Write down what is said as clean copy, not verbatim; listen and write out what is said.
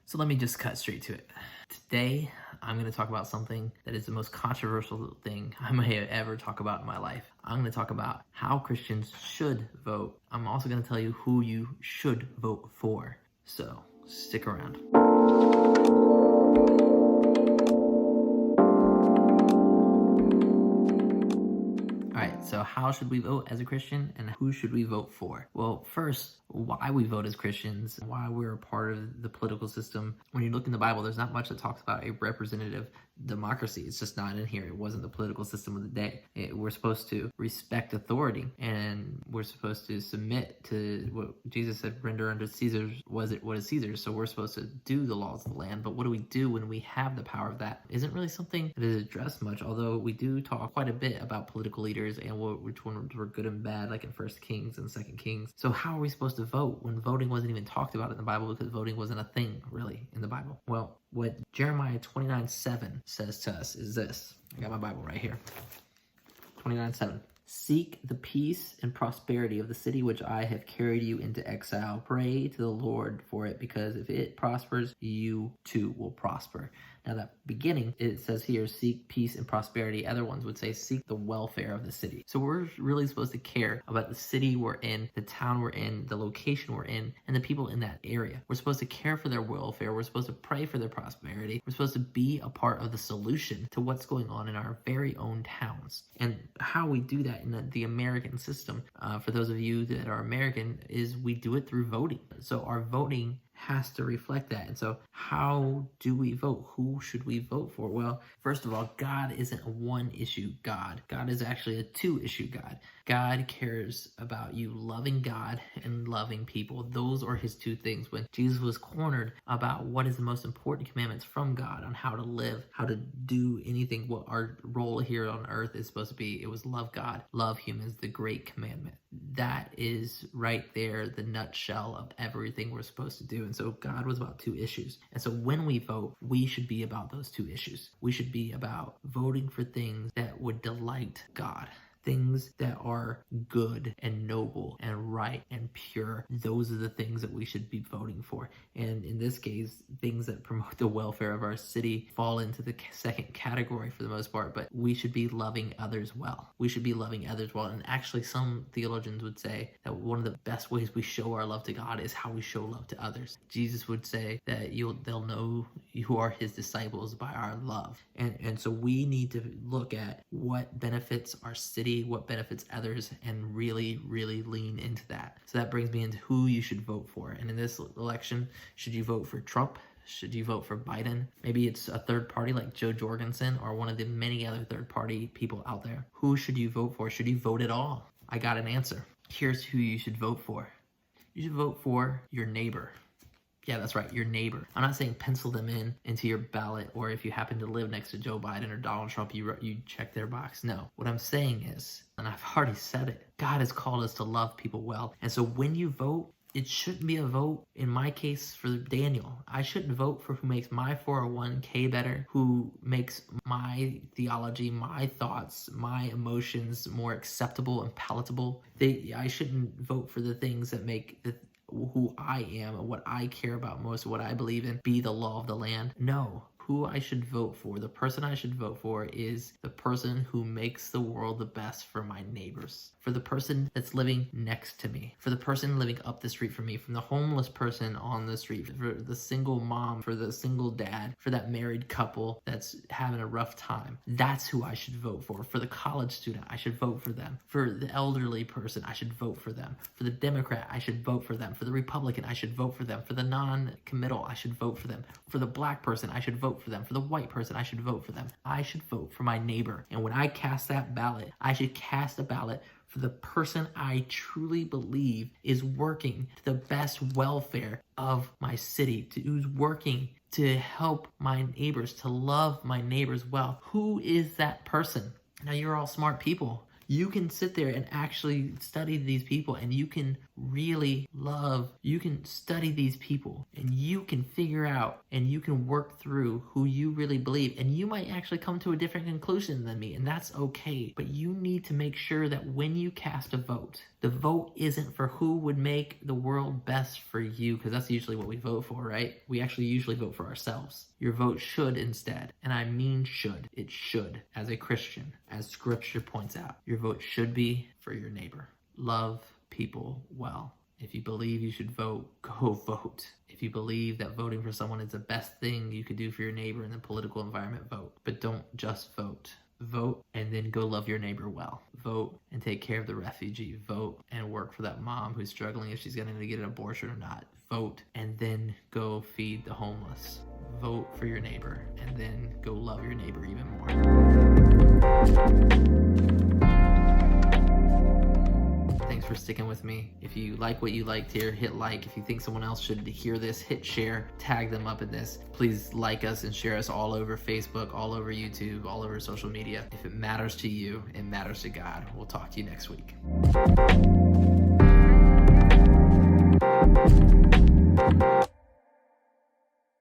So let me just cut straight to it. Today, I'm going to talk about something that is the most controversial thing I may ever talk about in my life. I'm going to talk about how Christians should vote. I'm also going to tell you who you should vote for. So stick around. So how should we vote as a Christian, and who should we vote for? Well, first, why we vote as Christians, why we're a part of the political system. When you look in the Bible, there's not much that talks about a representative democracy. It's just not in here. It wasn't the political system of the day. We're supposed to respect authority, and we're supposed to submit to what Jesus said, render unto Caesar what is Caesar's. So we're supposed to do the laws of the land. But what do we do when we have the power of that? Isn't really something that is addressed much, although we do talk quite a bit about political leaders and which ones were good and bad, like in 1 Kings and 2 Kings. So how are we supposed to vote when voting wasn't even talked about in the Bible, because voting wasn't a thing really in the Bible? Well, what Jeremiah 29:7 says to us is this. I got my Bible right here. 29:7. Seek the peace and prosperity of the city which I have carried you into exile. Pray to the Lord for it, because if it prospers, you too will prosper. Now that beginning, it says here, seek peace and prosperity. Other ones would say seek the welfare of the city. So we're really supposed to care about the city we're in, the town we're in, the location we're in, and the people in that area. We're supposed to care for their welfare. We're supposed to pray for their prosperity. We're supposed to be a part of the solution to what's going on in our very own towns. And how we do that in the American system, for those of you that are American, is we do it through voting. So our voting has to reflect that. And so how do we vote? Who should we vote for? Well, first of all, God isn't a one-issue God. God is actually a two-issue God. God cares about you loving God and loving people. Those are his two things. When Jesus was cornered about what is the most important commandments from God on how to live, how to do anything, what our role here on earth is supposed to be, it was love God, love humans, the great commandment. That is right there, the nutshell of everything we're supposed to do. And so God was about two issues. And so when we vote, we should be about those two issues. We should be about voting for things that would delight God. Things that are good and noble and right and pure. Those are the things that we should be voting for. And in this case, things that promote the welfare of our city fall into the second category for the most part, but we should be loving others well. We should be loving others well. And actually, some theologians would say that one of the best ways we show our love to God is how we show love to others. Jesus would say that they'll know who are his disciples by our love. And so we need to look at what benefits our city, what benefits others, and really, really lean into that. So that brings me into who you should vote for. And in this election, should you vote for Trump? Should you vote for Biden? Maybe it's a third party like Joe Jorgensen or one of the many other third party people out there. Who should you vote for? Should you vote at all? I got an answer. Here's who you should vote for. You should vote for your neighbor. Yeah, that's right, your neighbor. I'm not saying pencil them into your ballot, or if you happen to live next to Joe Biden or Donald Trump, you check their box. No, what I'm saying is, and I've already said it, God has called us to love people well. And so when you vote, it shouldn't be a vote, in my case, for Daniel. I shouldn't vote for who makes my 401k better, who makes my theology, my thoughts, my emotions more acceptable and palatable. I shouldn't vote for the things that make who I am and what I care about most, what I believe in, be the law of the land. No. Who I should vote for, the person I should vote for, is the person who makes the world the best for my neighbors, for the person that's living next to me, for the person living up the street from me, from the homeless person on the street, for the single mom, for the single dad, for that married couple that's having a rough time. That's who I should vote for. For the college student, I should vote for them. For the elderly person, I should vote for them. For the Democrat, I should vote for them. For the Republican, I should vote for them. For the non-committal, I should vote for them. For the black person, I should vote for them. For the white person, I should vote for them. I should vote for my neighbor. And when I cast that ballot, I should cast a ballot for the person I truly believe is working to the best welfare of my city, who's working to help my neighbors, to love my neighbors well. Who is that person? Now, you're all smart people. You can sit there and actually study these people, and you can really love, you can study these people and you can figure out and you can work through who you really believe. And you might actually come to a different conclusion than me, and that's okay. But you need to make sure that when you cast a vote, the vote isn't for who would make the world best for you, because that's usually what we vote for, right? We actually usually vote for ourselves. Your vote should instead, and I mean should, it should, as a Christian, as scripture points out, your vote should be for your neighbor. Love people well. If you believe you should vote, go vote. If you believe that voting for someone is the best thing you could do for your neighbor in the political environment, vote. But don't just vote. Vote and then go love your neighbor well. Vote and take care of the refugee. Vote and work for that mom who's struggling if she's going to get an abortion or not. Vote and then go feed the homeless. Vote for your neighbor and then go love your neighbor even more. Thanks for sticking with me. If you like what you liked here, hit like. If you think someone else should hear this, hit share, tag them up in this. Please like us and share us all over Facebook, all over YouTube, all over social media. If it matters to you, it matters to God. We'll talk to you next week.